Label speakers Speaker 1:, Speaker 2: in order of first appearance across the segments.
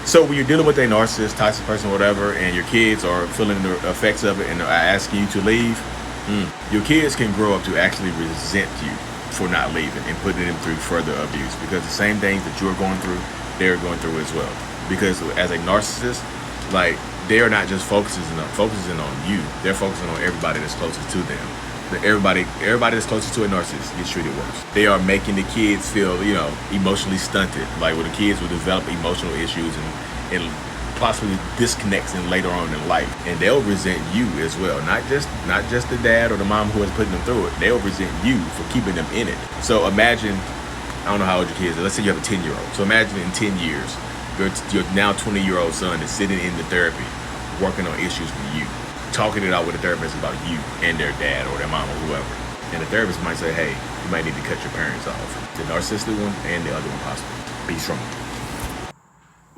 Speaker 1: So when you're dealing with a narcissist, toxic person, whatever, and your kids are feeling the effects of it and are asking you to leave, your kids can grow up to actually resent you for not leaving and putting them through further abuse, because the same things that you're going through, they're going through as well. Because as a narcissist, like, they are not just focusing on you, they're focusing on everybody that's closest to them. Everybody that's closest to a narcissist gets treated worse. They are making the kids feel, emotionally stunted. Like, where the kids will develop emotional issues and possibly disconnects in later on in life, and they'll resent you as well. Not just the dad or the mom who is putting them through it. They'll resent you for keeping them in it. So imagine, I don't know how old your kids are. Let's say you have a 10-year-old. So imagine in 10 years, your now 20-year-old son is sitting in the therapy, working on issues with you, talking it out with a therapist about you and their dad or their mom or whoever. And the therapist might say, hey, you might need to cut your parents off. The narcissistic one and the other one possibly. Be strong.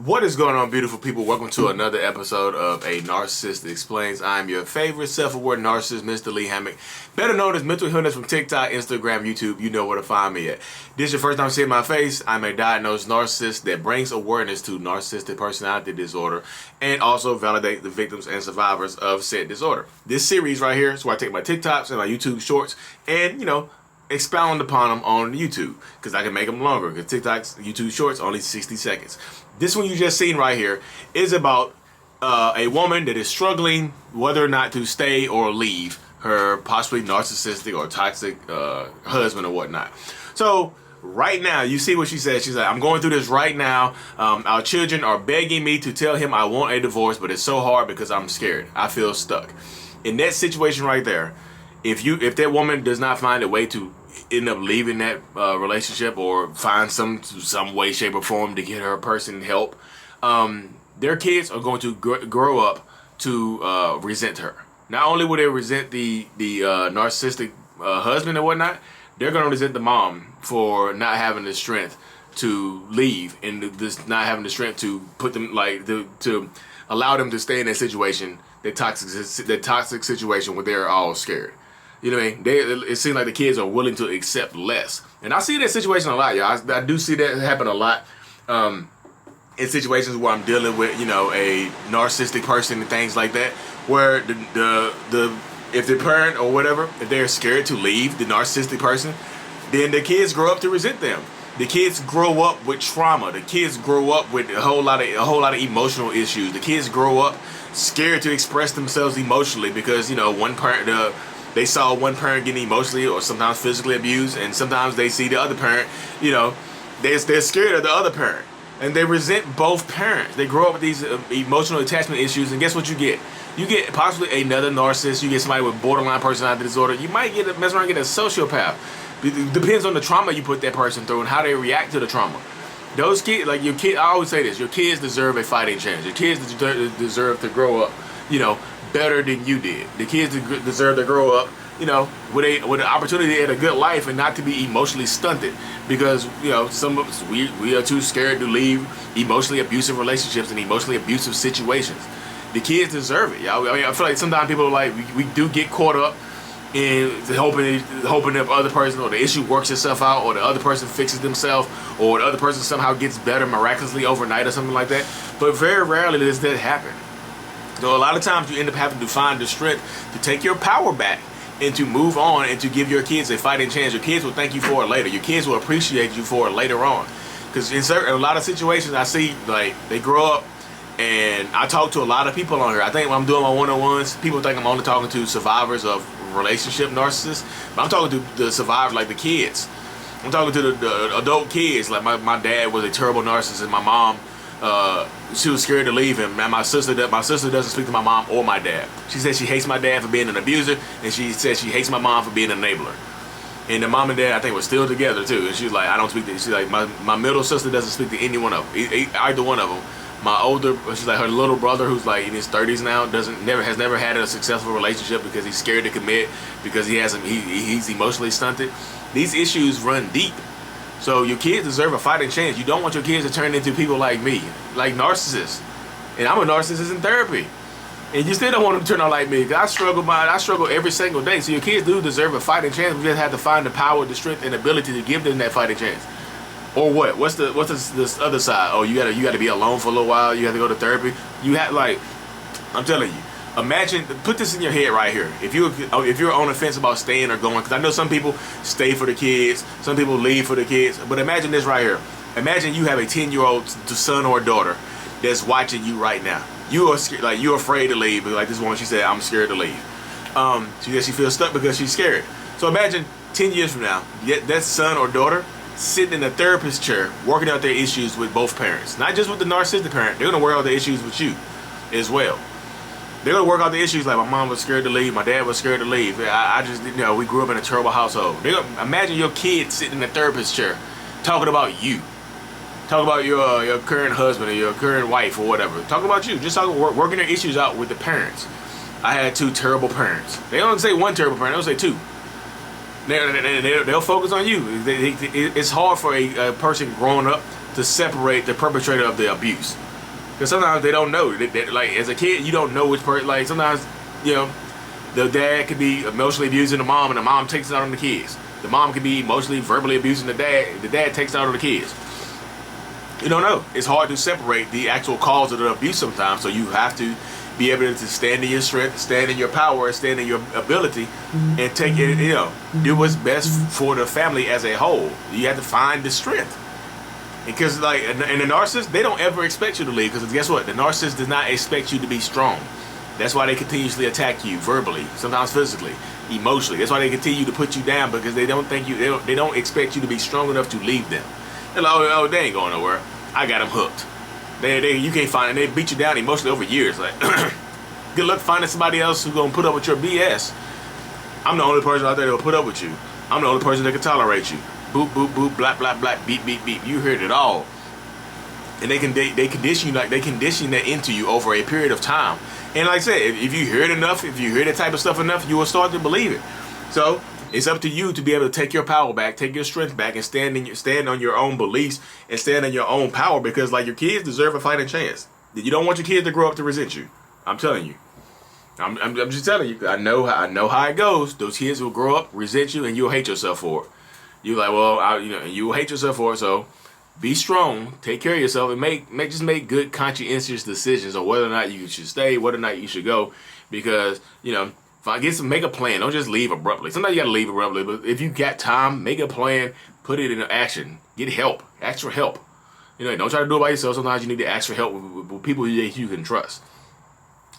Speaker 1: What is going on, beautiful people? Welcome to another episode of A Narcissist Explains. I'm your favorite self-aware narcissist, Mr. Lee Hammock, better known as Mental Illness from TikTok, Instagram, YouTube. You know where to find me at. This is your first time seeing my face. I'm a diagnosed narcissist that brings awareness to narcissistic personality disorder and also validate the victims and survivors of said disorder. This series right here is where I take my TikToks and my YouTube shorts and, expound upon them on YouTube, because I can make them longer, because TikTok's YouTube shorts only 60 seconds. This one you just seen right here is about a woman that is struggling whether or not to stay or leave her possibly narcissistic or toxic husband or whatnot. So right now, you see what she said. She's like, I'm going through this right now. Our children are begging me to tell him I want a divorce, but it's so hard because I'm scared. I feel stuck. In that situation right there, if that woman does not find a way to end up leaving that relationship or find some way, shape, or form to get her person help, their kids are going to grow up to resent her. Not only will they resent the narcissistic husband and whatnot, they're going to resent the mom for not having the strength to leave and just not having the strength to put them, to allow them to stay in that situation, that toxic situation where they're all scared. You know what I mean? It seems like the kids are willing to accept less. And I see that situation a lot, y'all. I do see that happen a lot in situations where I'm dealing with, a narcissistic person and things like that, where if the parent or whatever, if they're scared to leave the narcissistic person, then the kids grow up to resent them. The kids grow up with trauma. The kids grow up with a whole lot of emotional issues. The kids grow up scared to express themselves emotionally because, one parent, they saw one parent getting emotionally or sometimes physically abused, and sometimes they see the other parent, they're scared of the other parent, and they resent both parents. They grow up with these emotional attachment issues, and guess what you get? You get possibly another narcissist. You get somebody with borderline personality disorder. You might mess around and get a sociopath. It depends on the trauma you put that person through and how they react to the trauma. Those kids, like your kid, I always say this: your kids deserve a fighting chance. Your kids deserve to grow up, better than you did. The kids deserve to grow up, with an opportunity at a good life and not to be emotionally stunted, because some of us we are too scared to leave emotionally abusive relationships and emotionally abusive situations. The kids deserve it, y'all. I feel like sometimes people are like we do get caught up in hoping the other person or the issue works itself out, or the other person fixes themselves, or the other person somehow gets better miraculously overnight or something like that. But very rarely does that happen. So a lot of times you end up having to find the strength to take your power back and to move on and to give your kids a fighting chance. Your kids will thank you for it later. Your kids will appreciate you for it later on. Because in a lot of situations I see, like, they grow up, and I talk to a lot of people on here. I think when I'm doing my one-on-ones, people think I'm only talking to survivors of relationship narcissists, but I'm talking to the survivors, like the kids. I'm talking to the adult kids. Like my dad was a terrible narcissist. My mom, she was scared to leave him. And my sister doesn't speak to my mom or my dad. She said she hates my dad for being an abuser, and she said she hates my mom for being an enabler. And the mom and dad, I think, were still together too. And she was like, I don't speak to. She's like, my middle sister doesn't speak to any one of them, either one of them. My older, she's like, her little brother, who's like in his 30s now, has never had a successful relationship because he's scared to commit, because he's emotionally stunted. These issues run deep. So your kids deserve a fighting chance. You don't want your kids to turn into people like me, like narcissists. And I'm a narcissist in therapy. And you still don't want them to turn out like me. I struggle every single day. So your kids do deserve a fighting chance. We just have to find the power, the strength, and ability to give them that fighting chance. Or what? What's this other side? Oh, you gotta be alone for a little while. You have to go to therapy. You have, like, I'm telling you. Imagine, put this in your head right here. If you're on the fence about staying or going, because I know some people stay for the kids, some people leave for the kids. But imagine this right here. Imagine you have a 10-year-old son or daughter that's watching you right now. You are scared, like, you're afraid to leave. But like this woman, she said, "I'm scared to leave." She feels stuck because she's scared. So imagine 10 years from now, that son or daughter sitting in a therapist chair, working out their issues with both parents. Not just with the narcissistic parent. They're gonna work out the issues with you as well. They're gonna work out the issues like, my mom was scared to leave, my dad was scared to leave. I just, we grew up in a terrible household. Imagine your kid sitting in a therapist chair, talking about you, talking about your current husband or your current wife or whatever. Talking about you, just working their issues out with the parents. I had 2 terrible parents. They don't say 1 terrible parent, they'll say 2. They'll focus on you. It's hard for a person growing up to separate the perpetrator of the abuse. Because sometimes they don't know. Like, as a kid, you don't know which person. Like, sometimes, the dad could be emotionally abusing the mom, and the mom takes it out on the kids. The mom could be emotionally, verbally abusing the dad takes it out on the kids. You don't know. It's hard to separate the actual cause of the abuse sometimes, so you have to be able to stand in your strength, stand in your power, stand in your ability, and take it, do what's best for the family as a whole. You have to find the strength. Because, like, and the narcissist, they don't ever expect you to leave. Because guess what? The narcissist does not expect you to be strong. That's why they continuously attack you verbally, sometimes physically, emotionally. That's why they continue to put you down, because they don't think they don't expect you to be strong enough to leave them. They're like, oh, they ain't going nowhere. I got them hooked. You can't find it. They beat you down emotionally over years. Like, good luck finding somebody else who's gonna put up with your BS. I'm the only person out there that will put up with you. I'm the only person that can tolerate you. Boop, boop, boop, blah, blah, blah, beep, beep, beep. You heard it all. And they condition that into you over a period of time. And like I said, if you hear it enough, if you hear that type of stuff enough, you will start to believe it. So it's up to you to be able to take your power back, take your strength back, and stand on your own beliefs and stand on your own power. Because, like, your kids deserve a fighting chance. You don't want your kids to grow up to resent you. I'm telling you. I'm just telling you. I know how it goes. Those kids will grow up, resent you, and you'll hate yourself for it. You're like, well, you will hate yourself for it. So be strong, take care of yourself, and make good conscientious decisions on whether or not you should stay, whether or not you should go. Because, make a plan. Don't just leave abruptly. Sometimes you gotta leave abruptly, but if you got time, make a plan, put it into action. Get help. Ask for help. Don't try to do it by yourself. Sometimes you need to ask for help with people you can trust.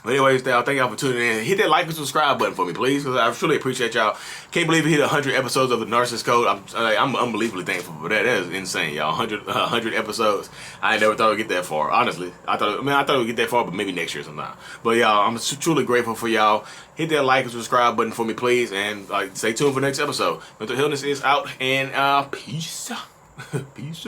Speaker 1: But anyways, thank y'all for tuning in. Hit that like and subscribe button for me, please, because I truly appreciate y'all. Can't believe we hit 100 episodes of the Narcissist Code. I'm unbelievably thankful for that. That is insane, y'all. 100 episodes. I never thought we'd get that far. Honestly, I thought we'd get that far, but maybe next year sometime. But y'all, I'm truly grateful for y'all. Hit that like and subscribe button for me, please, and stay tuned for the next episode. Mental Illness is out, and peace. Peace.